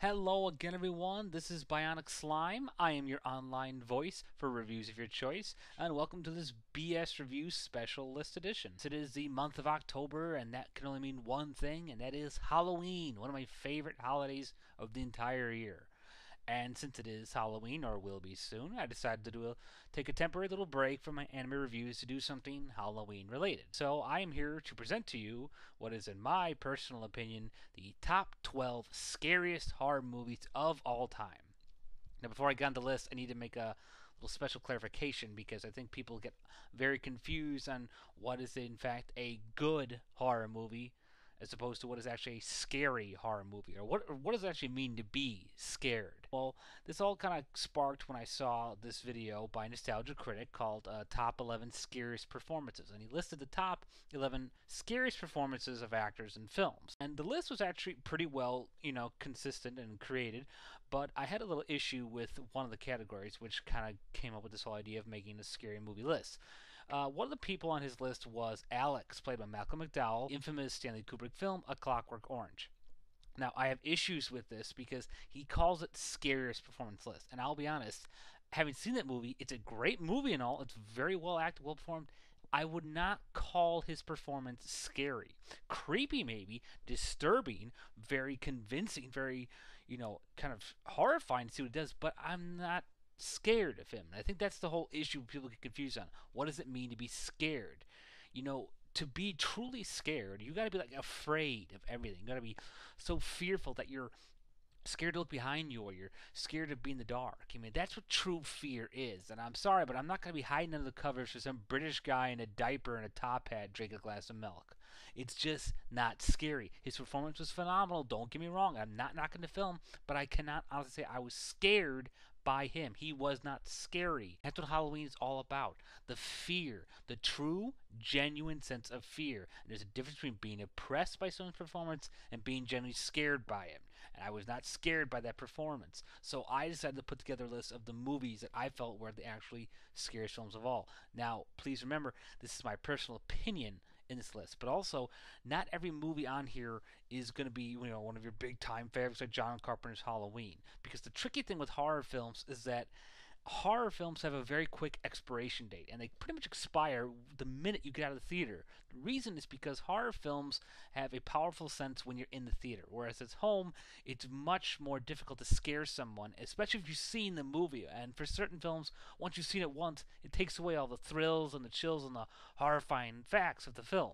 Hello again, everyone. This is Bionic Slime. I am your online voice for reviews of your choice, and welcome to this BS Review Special List Edition. It is the month of October, and that can only mean one thing, and that is Halloween, one of my favorite holidays of the entire year. And since it is Halloween, or will be soon, I decided to take a temporary little break from my anime reviews to do something Halloween related. So I am here to present to you what is, in my personal opinion, the top 12 scariest horror movies of all time. Now, before I get on the list, I need to make a little special clarification because I think people get very confused on what is, in fact, a good horror movie as opposed to what is actually a scary horror movie, or what does it actually mean to be scared. Well, this all kind of sparked when I saw this video by Nostalgia Critic called Top 11 Scariest Performances, and he listed the top 11 scariest performances of actors in films. And the list was actually pretty well, consistent and created, but I had a little issue with one of the categories, which kind of came up with this whole idea of making a scary movie list. One of the people on his list was Alex, played by Malcolm McDowell, infamous Stanley Kubrick film A Clockwork Orange. Now, I have issues with this because he calls it scariest performance list, and I'll be honest, having seen that movie, it's a great movie and all, it's very well acted, well performed. I would not call his performance scary. Creepy, maybe, disturbing, very convincing, very, kind of horrifying to see what he does, but I'm not scared of him. And I think that's the whole issue people get confused on. What does it mean to be scared? To be truly scared, you got to be like afraid of everything. You got to be so fearful that you're scared to look behind you, or you're scared to be in the dark. I mean, that's what true fear is. And I'm sorry, but I'm not going to be hiding under the covers for some British guy in a diaper and a top hat drinking a glass of milk. It's just not scary. His performance was phenomenal. Don't get me wrong. I'm not knocking the film, but I cannot honestly say I was scared by him. He was not scary. That's what Halloween is all about. The fear, the true, genuine sense of fear. And there's a difference between being impressed by someone's performance and being genuinely scared by him. And I was not scared by that performance. So I decided to put together a list of the movies that I felt were the actually scariest films of all. Now, please remember, this is my personal opinion in this list, but also not every movie on here is going to be one of your big time favorites like John Carpenter's Halloween, because the tricky thing with horror films is that horror films have a very quick expiration date, and they pretty much expire the minute you get out of the theater. The reason is because horror films have a powerful sense when you're in the theater, whereas at home, it's much more difficult to scare someone, especially if you've seen the movie. And for certain films, once you've seen it once, it takes away all the thrills and the chills and the horrifying facts of the film.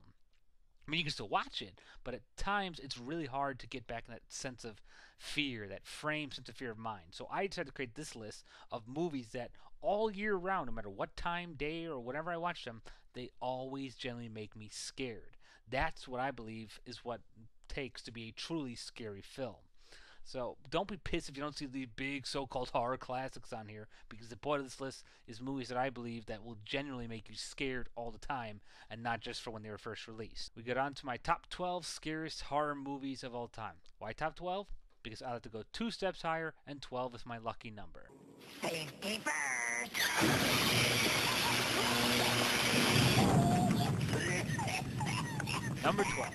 I mean, you can still watch it, but at times it's really hard to get back in that sense of fear, that frame sense of fear of mind. So I decided to create this list of movies that all year round, no matter what time, day, or whenever I watch them, they always generally make me scared. That's what I believe is what takes to be a truly scary film. So don't be pissed if you don't see these big so-called horror classics on here, because the point of this list is movies that I believe that will genuinely make you scared all the time, and not just for when they were first released. We get on to my top 12 scariest horror movies of all time. Why top 12? Because I like to go 2 steps higher, and 12 is my lucky number. Safety first! Number 12.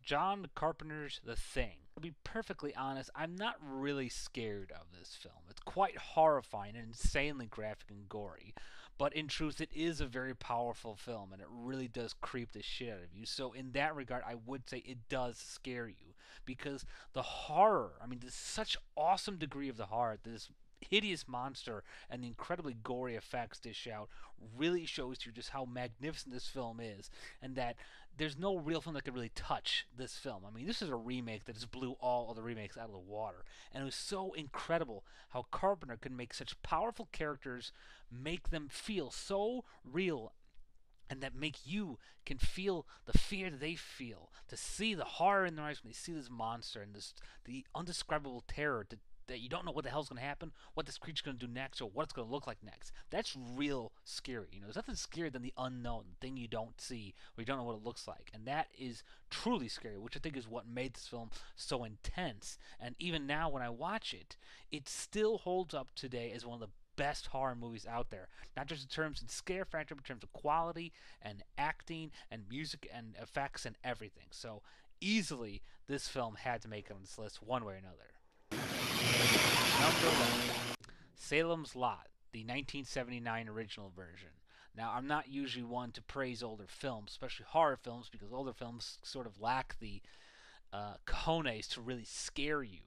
John Carpenter's The Thing. To be perfectly honest, I'm not really scared of this film. It's quite horrifying and insanely graphic and gory, but in truth, it is a very powerful film, and it really does creep the shit out of you. So in that regard, I would say it does scare you, because the horror, I mean, there's such awesome degree of the horror that this hideous monster and the incredibly gory effects dish out really shows you just how magnificent this film is, and that there's no real film that could really touch this film. I mean, this is a remake that just blew all other remakes out of the water, and it was so incredible how Carpenter could make such powerful characters, make them feel so real and that make you can feel the fear that they feel, to see the horror in their eyes when they see this monster and this the undescribable terror that you don't know what the hell's going to happen, what this creature's going to do next, or what it's going to look like next. That's real scary. There's nothing scarier than the unknown, the thing you don't see, or you don't know what it looks like, and that is truly scary, which I think is what made this film so intense. And even now, when I watch it, it still holds up today as one of the best horror movies out there. Not just in terms of scare factor, but in terms of quality and acting and music and effects and everything. So easily, this film had to make it on this list one way or another. Number 11, Salem's Lot, the 1979 original version. Now, I'm not usually one to praise older films, especially horror films, because older films sort of lack the cojones to really scare you.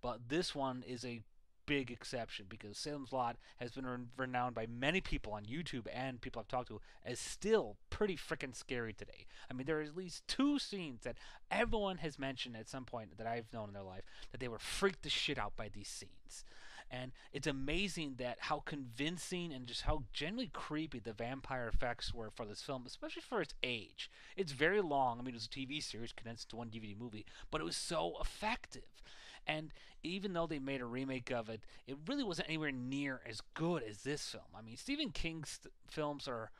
But this one is a big exception because Salem's Lot has been renowned by many people on YouTube and people I've talked to as still pretty freaking scary today. I mean, there are at least two scenes that everyone has mentioned at some point that I've known in their life that they were freaked the shit out by these scenes. And it's amazing that how convincing and just how genuinely creepy the vampire effects were for this film, especially for its age. It's very long. I mean, it was a TV series condensed into one DVD movie, but it was so effective. And even though they made a remake of it, it really wasn't anywhere near as good as this film. I mean, Stephen King's films are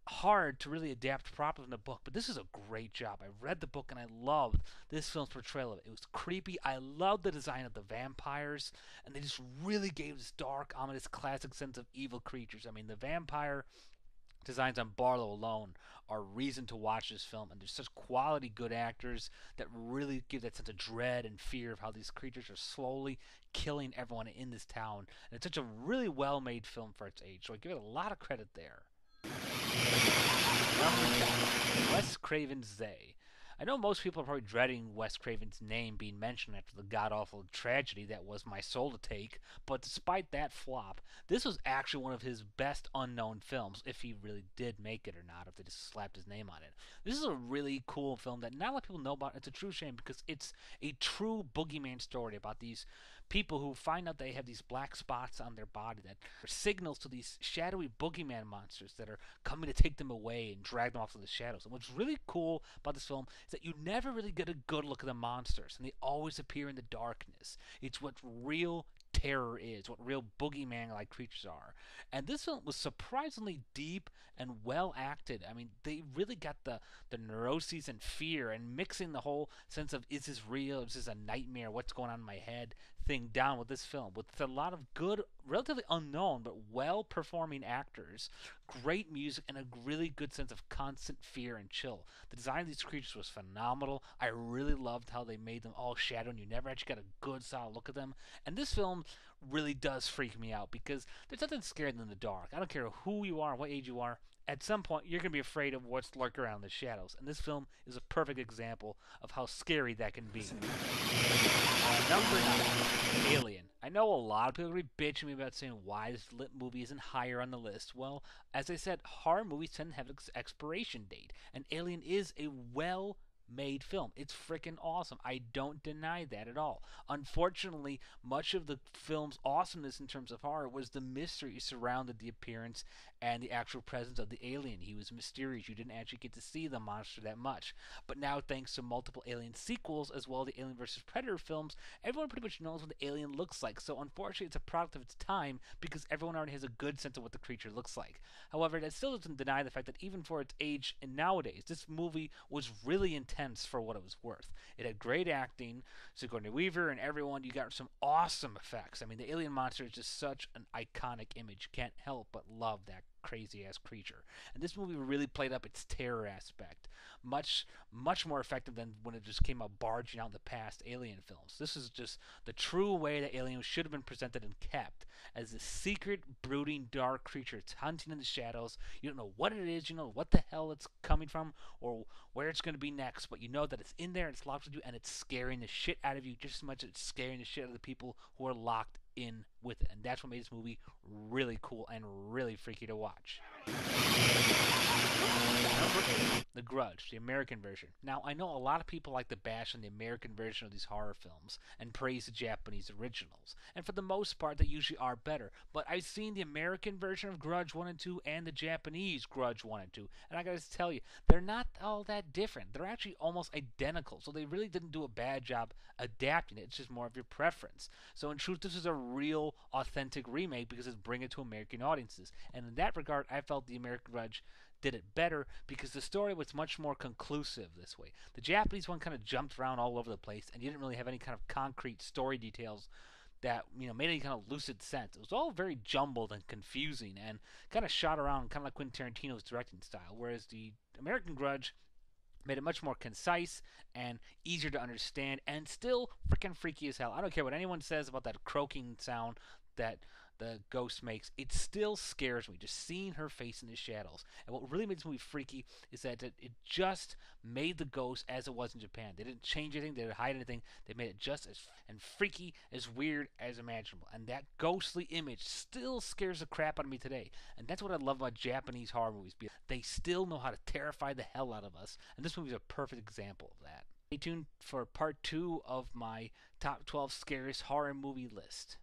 hard to really adapt properly in the book, but this is a great job. I read the book and I loved this film's portrayal of it. It was creepy. I loved the design of the vampires, and they just really gave this dark, ominous, classic sense of evil creatures. I mean, the vampire designs on Barlow alone are reason to watch this film, and there's such quality good actors that really give that sense of dread and fear of how these creatures are slowly killing everyone in this town. And it's such a really well made film for its age, so I give it a lot of credit there. Number 10, Wes Craven's They. I know most people are probably dreading Wes Craven's name being mentioned after the god-awful tragedy that was My Soul to Take, but despite that flop, this was actually one of his best unknown films, if he really did make it or not, if they just slapped his name on it. This is a really cool film that not a lot of people know about. It's a true shame because it's a true boogeyman story about these people who find out they have these black spots on their body that are signals to these shadowy boogeyman monsters that are coming to take them away and drag them off to the shadows. And what's really cool about this film is that you never really get a good look at the monsters, and they always appear in the darkness. It's what real terror is, what real boogeyman-like creatures are. And this film was surprisingly deep and well acted. I mean, they really got the neuroses and fear and mixing the whole sense of is this real, is this a nightmare, what's going on in my head thing down with this film, with a lot of good, relatively unknown but well-performing actors, great music, and a really good sense of constant fear and chill. The design of these creatures was phenomenal. I really loved how they made them all shadow and you never actually got a good solid look at them. And this film really does freak me out because there's nothing scarier than the dark. I don't care who you are, what age you are. At some point, you're going to be afraid of what's lurking around the shadows. And this film is a perfect example of how scary that can be. Number 9, Alien. I know a lot of people are going to be bitching me about saying why this movie isn't higher on the list. Well, as I said, horror movies tend to have an expiration date. And Alien is a well-made film. It's freaking awesome. I don't deny that at all. Unfortunately, much of the film's awesomeness in terms of horror was the mystery surrounded the appearance and the actual presence of the alien. He was mysterious. You didn't actually get to see the monster that much. But now, thanks to multiple Alien sequels, as well as the Alien vs. Predator films, everyone pretty much knows what the alien looks like. So unfortunately, it's a product of its time because everyone already has a good sense of what the creature looks like. However, that still doesn't deny the fact that even for its age and nowadays, this movie was really intense for what it was worth. It had great acting, Sigourney Weaver and everyone. You got some awesome effects. I mean, the alien monster is just such an iconic image. Can't help but love that crazy ass creature. And this movie really played up its terror aspect. Much more effective than when it just came out barging out in the past Alien films. This is just the true way that Alien should have been presented and kept, as a secret, brooding, dark creature. It's hunting in the shadows. You don't know what it is, you know what the hell it's coming from, or where it's going to be next, but you know that it's in there, it's locked with you, and it's scaring the shit out of you just as much as it's scaring the shit out of the people who are locked in with it. And that's what made this movie really cool and really freaky to watch. Number 8, The Grudge, the American version. Now, I know a lot of people like to bash on the American version of these horror films and praise the Japanese originals. And for the most part, they usually are better. But I've seen the American version of Grudge 1 and 2 and the Japanese Grudge 1 and 2. And I gotta tell you, they're not all that different. They're actually almost identical. So they really didn't do a bad job adapting it. It's just more of your preference. So in truth, this is a real, authentic remake because it's bringing it to American audiences. And in that regard, I felt the American Grudge did it better because the story was much more conclusive this way. The Japanese one kind of jumped around all over the place and you didn't really have any kind of concrete story details that made any kind of lucid sense. It was all very jumbled and confusing and kind of shot around, kind of like Quentin Tarantino's directing style. Whereas the American Grudge made it much more concise and easier to understand and still freaking freaky as hell. I don't care what anyone says about that croaking sound that the ghost makes, it still scares me just seeing her face in the shadows. And what really makes me freaky is that it just made the ghost as it was in Japan. They didn't change anything, they didn't hide anything. They made it just as and freaky, as weird as imaginable. And that ghostly image still scares the crap out of me today. And that's what I love about Japanese horror movies. They still know how to terrify the hell out of us. And this movie is a perfect example of that. Stay tuned for part 2 of my top 12 scariest horror movie list.